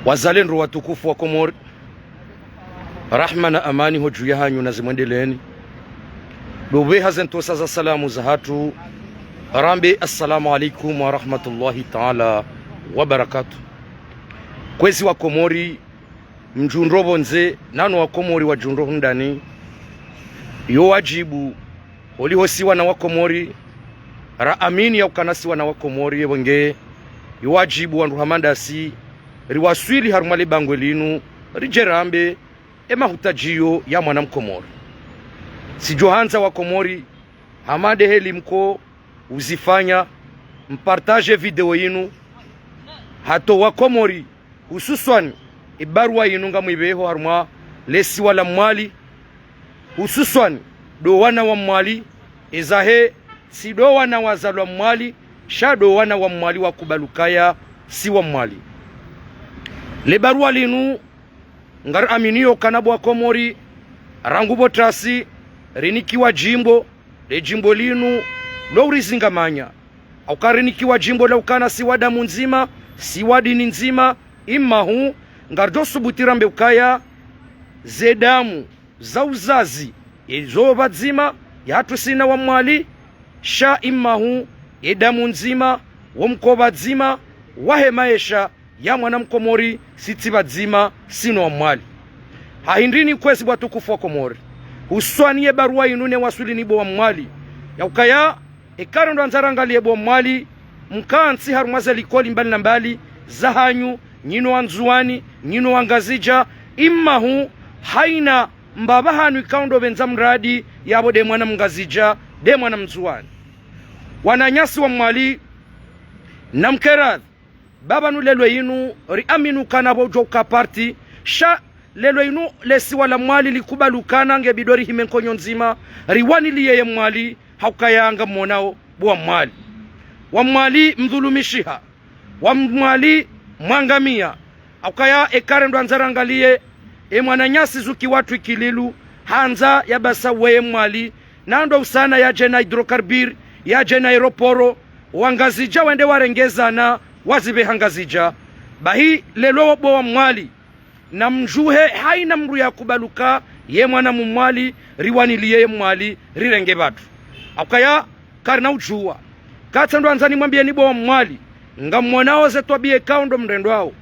Wazalendo watukufu wa Komori, rahma na amani ho juu yanyu na zimwendeleeni. Dobe hazentosa za salamu za hatu rambe, assalamu alaikum wa rahmatullahi ta'ala wa barakatuh. Kwezi wa Komori mjunrobo nze nano wa Komori wa junro hundani yo wajibu olihosiwa na wa Komori ra amini ya ukanasiwa na wa Komori yewenge yo wajibu wa nduhamandasi riwaswili harumale bangwe linu rijerambe emahutajiyo ya mwana mkomori. Sijohanza wa Komori hamade heli mko uzifanya mpartage video yinu hato wa Komori hususwani ibarua yinu nga mwibeho haruma lesi wala mwali hususwani do wana wa mwali ezahe si do wana wazalwa mwali sha do wana wa mwali wa kubalukaya si wa mwali. Le barua linu ngar aminio kanabo wa Komori rangubo trasi rinikiwa jimbo le jimbo linu lo urizingamanya au karinikiwa jimbo le ukana si wadamu nzima si wadini nzima imahu ngar dosubutira mbe ukaya zedamu za uzazi ezo badzima ya hatu sina wa mwali sha imahu edamu nzima wa mkoba dzima wahe maesha ya mwana mkomori sitiba dzima sino wa mwali. Hahindrini kwesi watukufu wa Komori uswaniye barua inune wasuli nibo wa mwali ya ukaya ekarondo anzarangali ebo wa mwali mkansi harumaza likoli mbali na mbali zahanyu nyino wanzuani nyino wangazija imahu haina mbabahanu ikaundo benza mradi yabo de mwana mngazija de mwana mzuani wananyasi wa mwali na mkeradhi baba nu lelo inu ri aminu kanabo joka parti sha lelo inu lesi wala mwali likubalukana nge bidori himenkonyo nzima riwani liyeye mwali haukayanga mwanao buwa mwali wa mwali mdhulumishiha wa mwali mwangamia haukaya ekarendo anzarangalie mwananyasi zuki watu ikililu hanza ya basa weye mwali nando usana ya jena hidrokarbir ya jena aeroporo wangazija wende warengezana wazibe hangazija bahi lelo bo wa mwali na mjuhe haina mru ya kubaluka ye mwana mwali riwani liye mwali rirenge batu akaya karna ujua katando anzani mwambie ni bo wa mwali nga mwanao zetwabie kaundo mrendo wao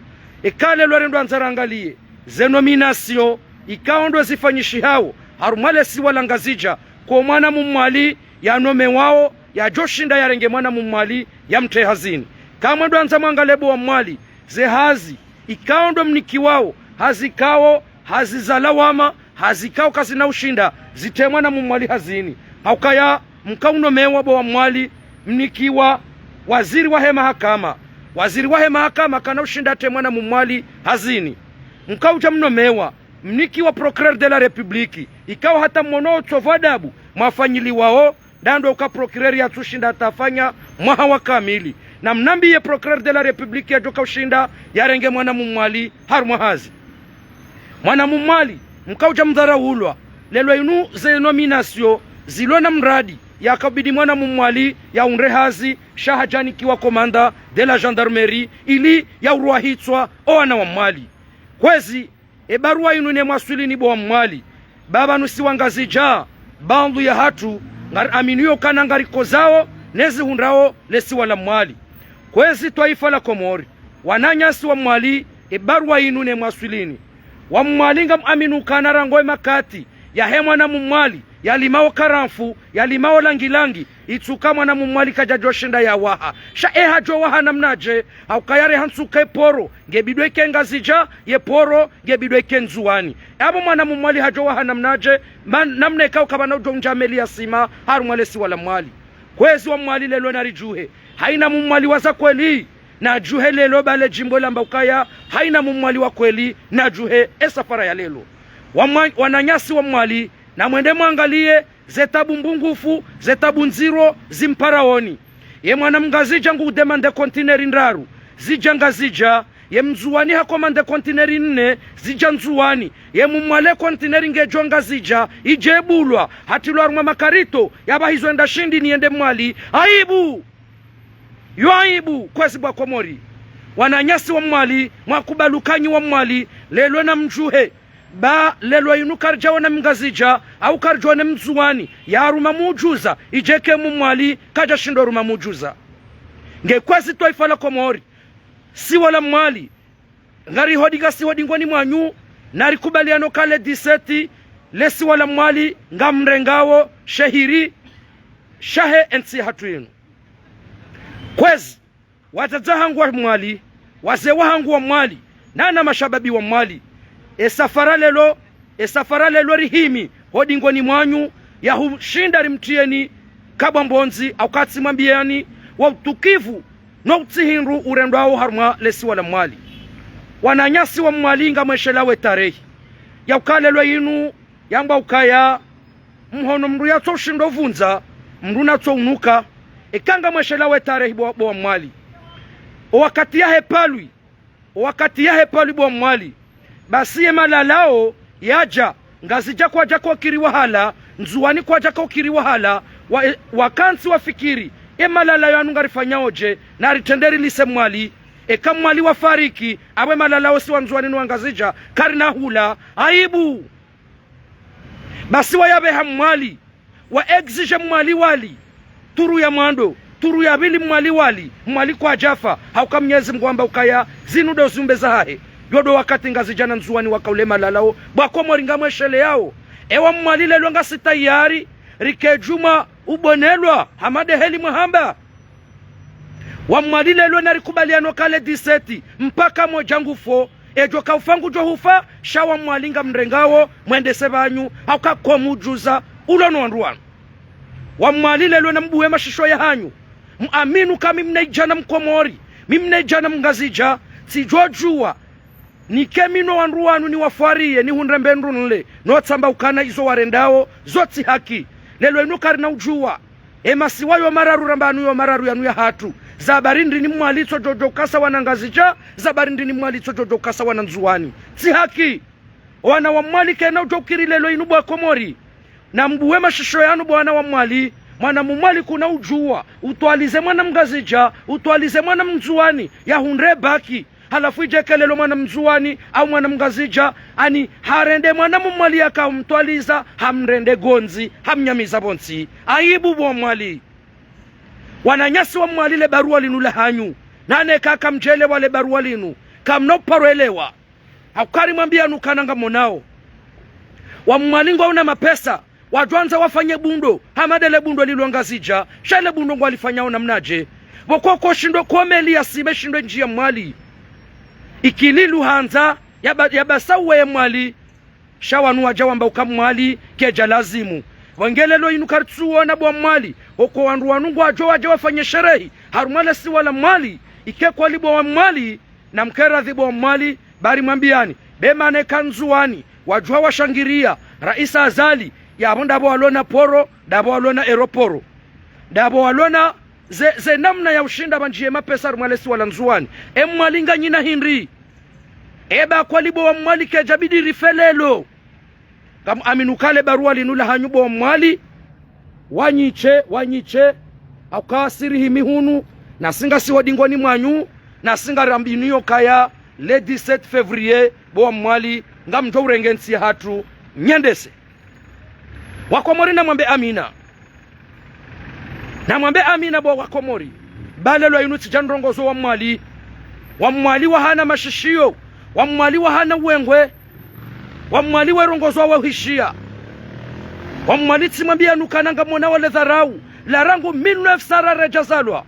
ekale lo rendo anzarangalie zenominasio ikaundo zifanyishi hao harumale si wala ngazija kwa mwana mwali ya nome wao ya joshinda ya renge mwana mwali ya mte hazini kama ndo anza mwangalebo wa mwali zehazi ikaundo mniki wao hazikao hazizalawama hazikao kasi na ushinda zitemwa na mwali hazini haukaya mkauno mewa bo wa mwali mnikiwa waziri wa hema hakama kana ushinda temwa na mwali hazini mkauja mno mewa mnikiwa procureur de la republique ikawa hata mwono tsovadabu mwafanyili wao dando uka procureur ya tushinda atafanya mwaha wa kamili na mnambi ye procureur de la republique ya joka ushinda yarenge mwana mwali harumwa hazi mwana mwali mkauja mdhara ulwa lelo inu ze nominasio zilona mradi ya kabidi mwana mwali ya unrehazi shahajani kiwa komanda de la gendarmerie ili ya uruahitswa oana wa mwali kwezi barua inu ne mwasuli nibo wa mwali baba nusi wangazija bandu ya hatu ngar aminio kana ngariko zao nezi hundrao lesi wala mwali kwezi taifa la Komori wananyasi wa mwali barua inu ne mwasulini wa mwali ngam aminu kana rangoe makati ya hemwa na mwali ya limao karamfu ya limao langilangi itsukamwa na mwali kajajoshinda ya waha sha hajo waha namnaje au kayare hansuke poro ngebidwe kengazija ye poro ngebidwe kenzuani abo mwana mwali hajo waha namnaje namne kao kabana ujonjameli ya sima harumale si wala mwali kwezi wa mwali lelo narijuhe haina mwali waza kweli na juhe lelo bale jimbo lamba ukaya haina mwali wa kweli na juhe esafara ya lelo wananyasi wa mwali na mwende mwangalie zetabu mbungufu zetabu nziro zimparaoni ye mwana mngazija ngudemande kontineri ndaru zija ngazija ye mzuwani hakomande kontineri 4 zija nzuwani ye mumwale kontineri ngejo ngazija ijebulwa hatilwa rumwa makarito yabahizo enda shindi niende mwali aibu yo aibu kwezi bwa Komori wananyasi wa mwali mwakubalukanyi wa mwali lelo na mjuhe ba lelo inu karjawa na mngazija au karjawa na mzuwani ya ruma mujuza ijeke mwali kaja shindo ruma mujuza nge kwezi toifa la Komori si wala mwali ngari hodiga si hodingoni mwanyu nari kubaliano kale 17 lesi wala mwali ngamrengawo shehiri shahe ensi hatu yenu kwezi watazahangu wa mwali wazee wahangu wa mwali nana mashababi wa mwali esafara lelo rihimi hodingoni mwanyu ya hushinda rimtieni kabambonzi au katsi mwambiani wa utukivu no utihinru urendo wao harma lesi wala mwali wananyasi wa mwali nga mweshelawe tarehi ya ukalelwa inu yamba ukaya mhono mru ya toshindo vunza mru na unuka ikanga mweshelawe tarehi wa mwali wakati ya hepalwi bwa mwali basi ye malalao yaja ngazija kwa jako kiriwa hala nzuwani kwa jako kiriwa hala wakansi wafikiri malala yanu ngarifanyaoje na ritenderi lise mwali eka mwali wafariki awe malalao si wanzuwani nuangazija karina hula aibu basi wayabeha mwali wa exige mwali wali turu ya mwando turu ya bili mwali kwa jafa hauka mnyezi mgwamba ukaya zinu do zumbe zahe yodo wakati ngazijana nzuwani wakaule malalao bwa Komori ngamweshele yao ewa mwali lelo ngasitayari rikejuma ubonelwa hamade heli mwahamba wa mwali lelo narikubaliano kale 17 mpaka mojangufo ejo kaufangu jo hufa shawa mwalinga mrengawo mwende sebanyu hauka komujuza ulono wanduwanu wa mwali lelo na mbuwe mashisho ya hanyu muaminu kami mnaijana mkomori mimnaijana mngazija sijojua nikemino wanduwanu ni wafuarie ni hunrembendu nle no tsamba ukana izo warendao zoti haki lelo inukari na ujua emasiwayo mararu rambanu yo mararu yanu ya hatu zabarindi ni mwalitso jojo kasa wanangazija zabarindi ni mwalitso jojo kasa wananzuwani si haki wana wa mwali kena ujokiri lelo inu bwa Komori na mbuwe mashisho yanu bwana wa mwali mwana mumwali kuna ujua utwalize mwana mgazija utwalize mwana mzuwani ya hunre baki halafu ijekelelo mwana mzuwani au mwana mgazija ani harende mwana mumwali yaka umtwaliza hamrende gonzi hamnyamiza bonsi aibu bwa mwali wananyasi wa mwali le barua linu le hanyu nane kaka mjele wale barua linu kamno paroelewa haukari mwambia nukananga monao wa mwalingo una mapesa wajwanza wafanye bundo hamadele bundo lilongazija shale bundo ngwalifanya ona mnaje wokoko shindo komeli ya sibe shindo njia mwali ikililu hanza yabasawe ya mwali shawanu wajawamba ukamwali keja lazimu wangelelo inukartsuwa na bwa mwali oko wandu wanungu wajo wafanye sherehi harumale si wala mwali ikekwa libo wa mwali na mkeradhi bwa mwali bari mwambiani bemane kanzuwani wajua washangiria raisa azali yabo ndabo walona poro ndabo walona aeroporo ndabo walona ze namna ya ushinda banjie mapesa harumale si wala nzuwani mwalinga nyina hinri eba kwa libo wa mwali kejabidi rifelelo kama aminukale barua linula hanyubo wa mwali wanyiche akasiri himihunu na singa si wadingoni mwanyu na singa rambiniyo kaya le 17 février bo mwali ngamjo urengensi hatu nyendese Wakomori na mwambe amina bo Wakomori balelo yunuti jandrongozo wa mwali wa hana mashishio wa mwali wa hana uengwe wa mwali wa rongozo wa uhishia wa mwali timambia nukananga mwana wale dharau la rangu 1900 sarare jazalwa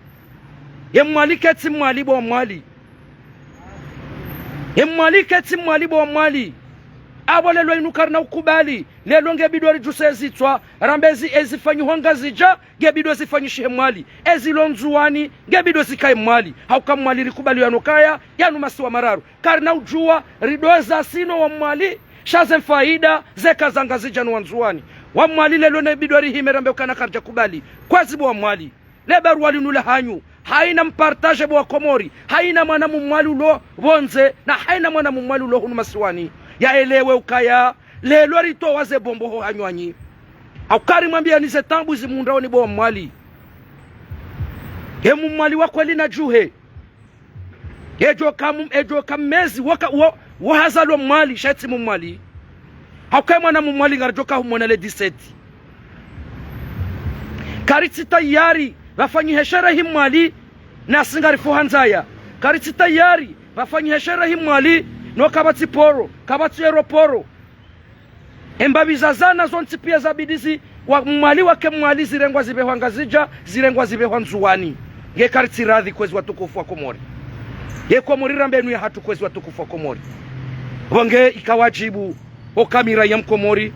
ye mwali keti mwali bo mwali ye mwali keti mwali bo mwali abole lo inukar na ukubali lelo ngebidori jusezitwa rambezi ezifanyu honga zija ngebido zifanyishe mwali ezilonzuwani ngebido zikai mwali hauka mwali likubali yanukaya yanu masiwa mararu karna ujua ridoza sino wa mwali shaze faida zeka zangazija nwanzuani wa mwali lelo na bidwari himerambe ukana karja kubali kwazibu wa mwali le barwali nula hanyu haina mpartage bwa Komori haina mwana mumwali ulo bonze na haina mwana mumwali ulo hunu masiwani ya elewe ukaya lelo rito waze bombo ho hanywanyi aukari mwambia nize tambuzi mundao ni bwa mwali ye mumwali wakweli na juhe ejo kamezi wahazalo mwali shati mumwali haukai mwana mumwali ngarajoka humona diseti kariti tayari wafanyi heshera himwali na singari fuhanzaya kariti tayari wafanyi heshera himwali no kabati poro kabati aeroporo embabi zazana zonti pia zabidizi wa mwali wake mwali zirengwa zibehwa ngazija zirengwa zibehwa nzuwani ye kariti radhi kwezi watukufu wa Komori ye Komori rambenu ya hatu kwezi watukufu wa Komori wange ikawajibu okamira ya Mkomori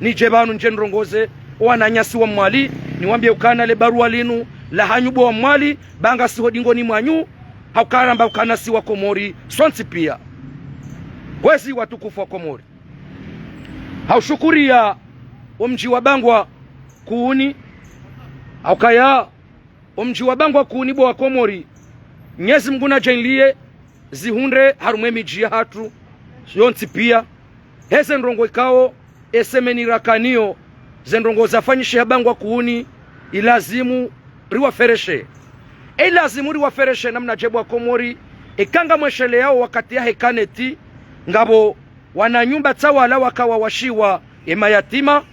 ni jebanu njenrongoze wananyasi wa mwali niwambie ukana le barua linu la hanyubo wa mwali banga siho dingoni mwanyu haukaramba ukana si wa Komori sonsi pia kwezi watukufu wa Komori haushukuria omji wa bangwa kuuni haukaya omji wa bangwa kuuni bo wa Komori nyezi mguna jainlie zihunde harume miji ya hatu yonsi pia heze ndrongo ikao esemeni rakanio zendrongo zafanyishe ya bangwa kuuni ilazimu riwafereshe ilazimu riwafereshe namna jebu wa Komori ikanga mweshele yao wakati ya hekaneti ngabo wana nyumba tawala wakawa washiwa emayatima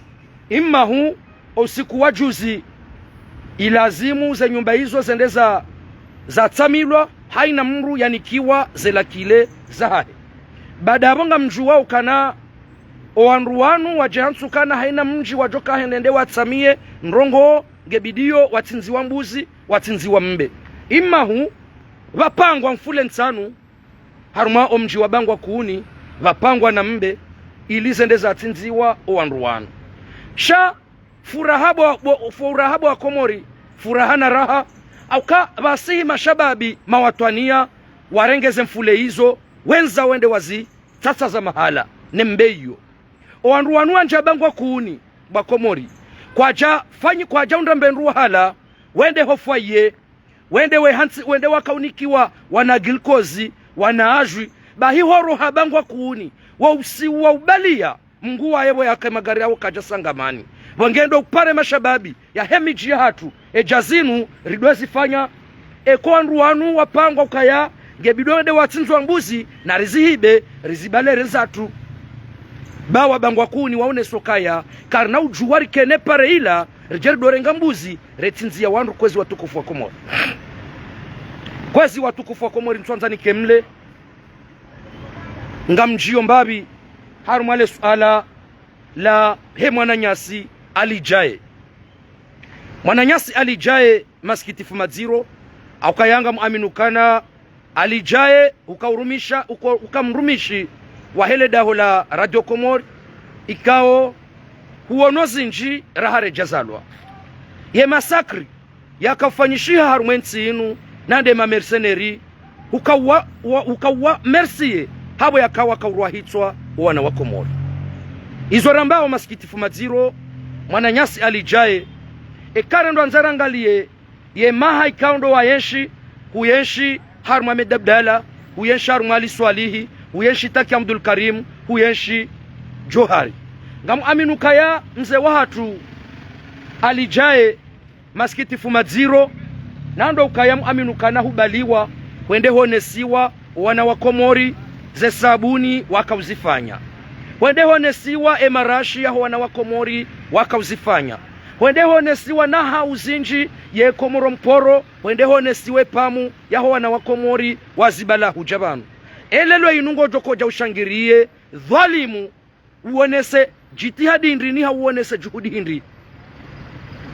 imma hu usiku wa juzi ilazimu ze nyumba hizo zendeza za tamilwa haina mru yanikiwa zelakile zahahe baada ya bonga mjuwa ukana oanruwanu wajehansu kana haina mji wajoka henende watsamie nrongo gebidio watinzi wa mbuzi watinzi wa mbe imma hu vapangwa mfule nsanu haruma omji wa bangwa kuuni vapangwa na mbe ilizendeza atinziwa oanruwanu sha furahabo wa Komori furaha na raha auka basihi mashababi mawatwania warengeze mfule hizo wenza wende wazi tata za mahala nembeyo oanruwanu anja bangwa kuuni ba Komori kwaja undambenruwa hala wende hofwaye wende wakaunikiwa wana gilkozi wana ajwi bahi horo habangwa kuuni wa ubalia mnguwa yebo yake magari yao kaja sangamani wangendo upare mashababi ya hemiji ya hatu ejazinu ridwezi fanya ekoanruwanu wapangwa ukaya gebidwende watinzwa mbuzi na rizihibe rizibale rezatu bawa bangwa kuni waone sokaya karna ujuwari kene pare ila rijeri dorenga mbuzi retinzia wandu kwezi watukufu wa Komori kwezi watukufu wa Komori mtuanzani kemle ngamjio mbabi harumale suala la he mwananyasi alijae mwananyasi alijae maskitifu madziro aukayanga muaminukana alijae ukamrumishi wa hele daho la Radio Komori ikao huono zinji rahare jazalwa ye masakri yakafanyishia harumwensi inu nande ma mercenary ukawa mercier habo yakawa kaurwahitswa wana wa Komori izo rambao maskitifu madziro mwananyasi alijae ekare ndo anzarangalie ye maha ikaundo wa yenshi huyenshi haruma medabdala huyenshi haruma ali swalihi huyenshi taki Abdul Karim huyenshi Johari ngamu aminu kaya mze wahatu alijae maskitifu madziro nando ukaya aminu kana hubaliwa wende honesiwa wana wa Komori ze sabuni wakauzifanya wende honesiwa emarashi ya wana wa Komori wakauzifanya wende honesiwa na hauzinji ye Komoro mporo wende honesiwe pamu ya wana wa Komori wazibala hujabanu elelo inungo jokoja ushangirie dhalimu uonese jitihadi indrini hauonese juhudi indri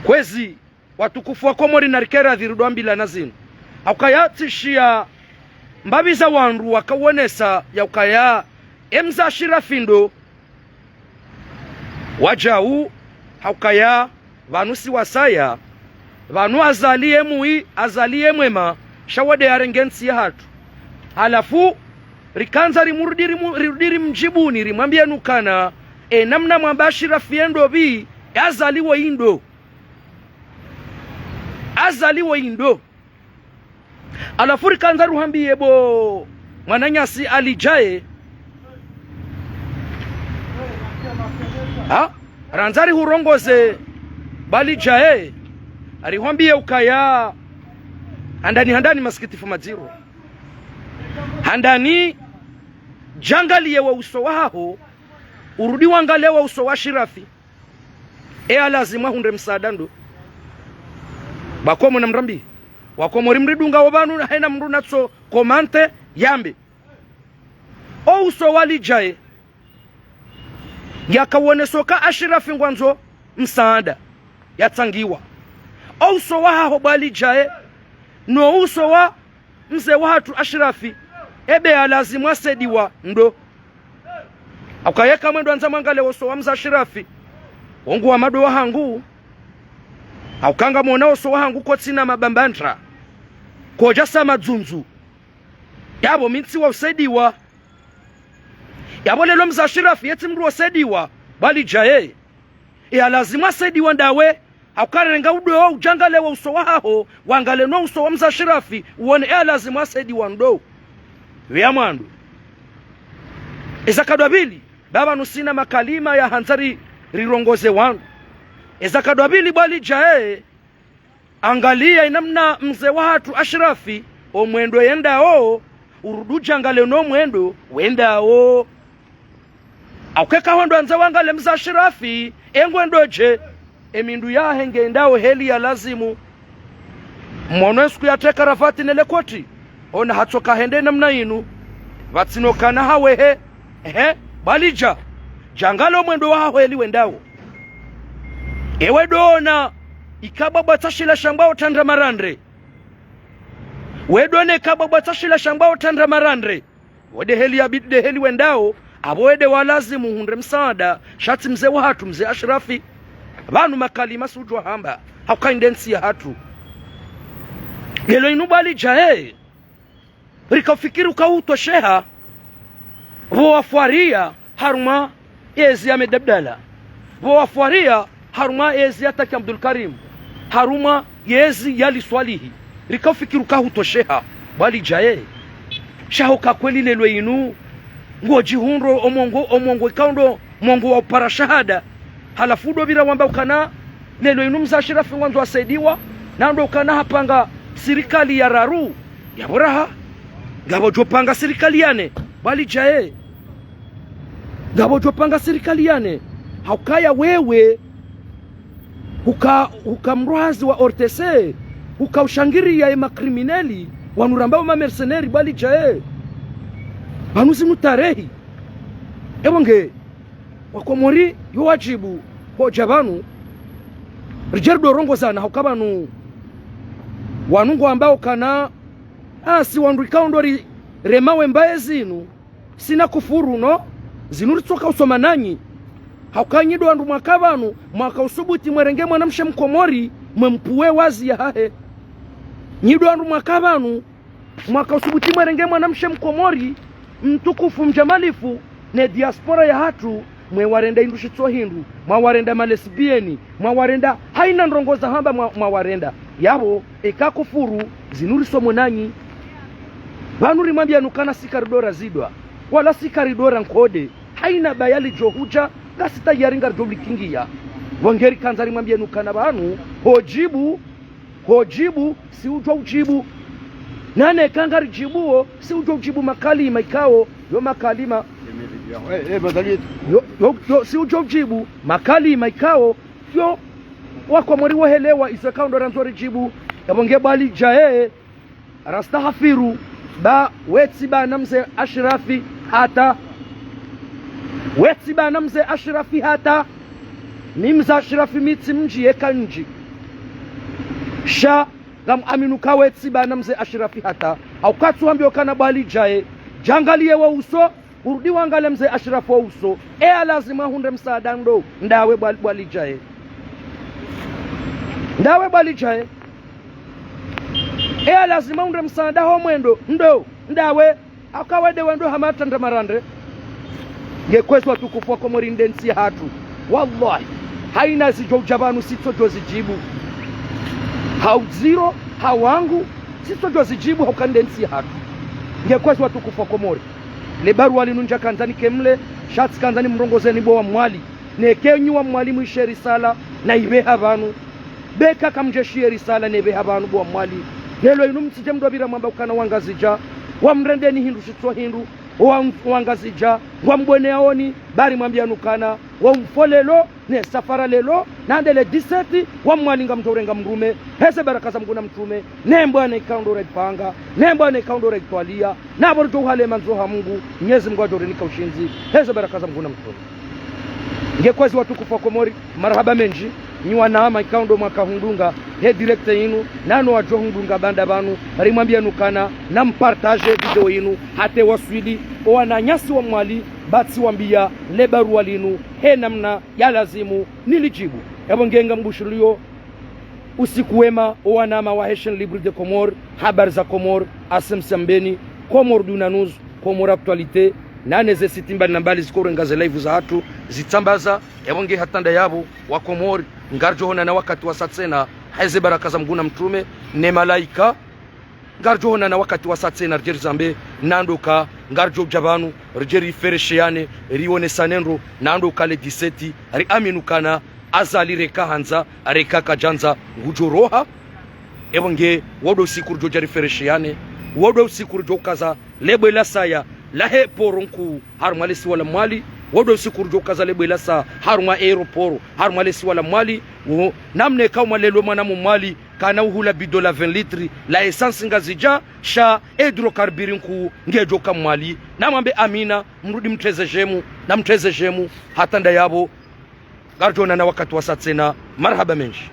kwezi watukufu wa Komori narikera dhirudwa mbila nazinu haukayatishia mbabiza wandu wakawonesa ya ukaya emza shirafindo wajau haukaya vanu si wasaya vanu azalie mwema shawade arengensi ya hatu halafu rikanza rimurudiri mjibuni rimwambia nukana namna mwambashira fiendo bi azaliwo indo alafu rikanza ruhambie bo mwananyasi alijaye ranzari hurongoze bali jaye arihwambie ukaya handani masikitifu maziro handani jangaliye wa uso waho urudi wangale wa uso wa shirafi lazima hunde msaada ndo bakomo na mrambi wakomo rimridunga wabanu haina mru natso komante yambe o uso wali jaye yakawone ashirafi ngwanzo msaada yatsangiwa o uso waho bali jaye no uso wa mze watu ashirafi lazima sediwa ndo akayeka mwendo anza mwangale uso wa mza ashirafi ongu wa mado wa hangu aukanga mwona uso wa hangu kwa tsina mabambandra koja sama dzunzu yabo mitsi wa usediwa yabo lelo mza ashirafi yeti mru usediwa bali jaye lazima sediwa ndawe aukarenga udo ujangale wa uso waho wangale no uso wa mza ashirafi uone lazima sediwa ndo ya mwandu ezakadwabili baba nusina makalima ya hanzari rirongoze wangu ezakadwabili bali jae angalia inamna mze watu ashirafi omwendo yendao urudu jangale no mwendo wendao aukeka wando anza wangale mza ashirafi engwendoje emindu ya hengendao heli ya lazimu mwono siku ya teka rafati nelekoti ona hatsoka hende namna inu vatsinokana hawe balija jangalo mwendo waho eli wendao ewe dona ikababa tashila shambao tandra marandre wedone kababa tashila shambao tandra marandre wede heli abide heli wendao abwede walazimu hundre msaada shati mze watu mze ashirafi banu makalima sujwa hamba haukaindensi ya hatu lelo inu balija rikafikiri ukahutwa sheha wafuaria haruma ezi ya medabdala wafuaria haruma ezi ya taki Abdul Karim haruma yezi yali swalihi rikafikiri ukahutwa sheha bali jaye shaho kakweli lelo inu ngoji hunro omongo ikaundo mongo wa para shahada halafu do bira wamba ukana lelo inu mza ashirafi wanzo asaidiwa nando ukana hapanga serikali ya raru ya boraha gabo jopanga serikali yane bali jae gabo jopanga serikali yane haukaya wewe hukamruhazi wa ortese ushangiri ya makrimineli wanurambao mercenary bali jae banuzi mutarehi ebonge wakomori yo wajibu hoja banu rijerdo rongo sana haukabanu wanungu ambao kana si wandu ikaundori remawe mbaye zinu sina kufuru no zinuri tsoka usoma nanyi haukanyido wandu mwakabanu mwaka usubuti mwerenge mwanamshe mkomori mwempuwe wazi ya hahe nyido wandu mwakabanu mwaka usubuti mwerenge mwanamshe mkomori mtukufu mjamalifu ne diaspora ya hatu mwewarenda indushitso hindu mwawarenda malesbieni mwawarenda haina ndrongoza hamba mwawarenda yabo ekakufuru zinuri somo nanyi banuri mwambia nukana sikaridora zidwa wala sikaridora nkode haina bayali johuja gasita yaringa doblikingia wangeri kanzari mwambia nukana banu hojibu si ujwa ujibu nane kangari jibuo si ujwa ujibu makalima ikao yo makalima si ujwa ujibu makalima ikao yo wako mwari wahelewa isakaundo ranzori jibu yabonge bali jae rastahafiru ba wetsi ba namze ashrafi hata nimza ashrafi mitsi mji yekanji sha gam aminu ka wetsi ba namze ashrafi hata au katsuambio kana bali jae jangalie wa uso urudi wangale mze ashrafi wa uso lazima hunde msaada ndo ndawe bali jae lazima hunde msaada ho mwendo ndo ndawe akawade wando hamata ndamarande ngekwezo watukufu wa Komori ndensi hatu wallahi haina zijo jabanu sito jozi jibu hauziro hawangu sito jozi jibu haukandensi hatu ngekwezo watukufu wa Komori le barua linunja kanzani kemle shatsi kanzani mrongozeni bo wa mwali nekenyu wa mwalimu ishe risala na ibeha abantu beka kamjeshie risala nebeha abantu bo wa mwali lelo inu msije mdobira mwamba ukana wangazija wa mrendeni hindu shitwa hindu wangazija wa mbwene yaoni bari mwambia nukana wa mfolelo ne safara lelo nandele 17 wa mwalinga mtorenga mrume hese baraka za mguna mtume nembwa ne kaundore panga nembwa ne kaundore twalia na borjo hale manzoha Mungu Mwenyezi Mungu adore nika ushinzi hese baraka za mguna mtume ngekwezi watukufu wa Komori marhaba menji nywa naama ikaundo mwaka hundunga he director yinu nano wajo hundunga banda banu rimwambia nukana na mpartage video yinu hate waswidi wananyasi wa mwali batsi wambia lebaru walinu he namna ya lazimu nilijibu ebo ngenga mbushulio usiku wema wanama wa Haitian Libre de Comore habari za Comore asemsambeni Comore dunanuz Comore actualité na necessity mbali mbali zikoro ngaze live za hatu zitambaza ebonge hatanda yabo wa Komori ngarjohona na wakati wa satsena haize baraka za mguna mtume ne malaika ngarjohona na wakati wa satsena rjeri zambe nandoka ngarjo jabanu rjeri fereshiane rione sanenro nandoka le 17 ri aminukana azali reka hanza reka kajanza ngujoroha ebonge wodo sikur jojeri fereshiane wodo sikur jokaza lebela saya lahe poronku harmalisi wala mwali wodo sikurjo kazale belasa haruma aeroport harmalisi wala mwali namne kama lelo mwana mwali kana uhula bidola 20 litri la essence ngazija sha hydrocarbirinku ngejo kama mwali namwambe amina mrudi mteze jemu hatanda yabo garjona na wakati wa satsena marhaba menshi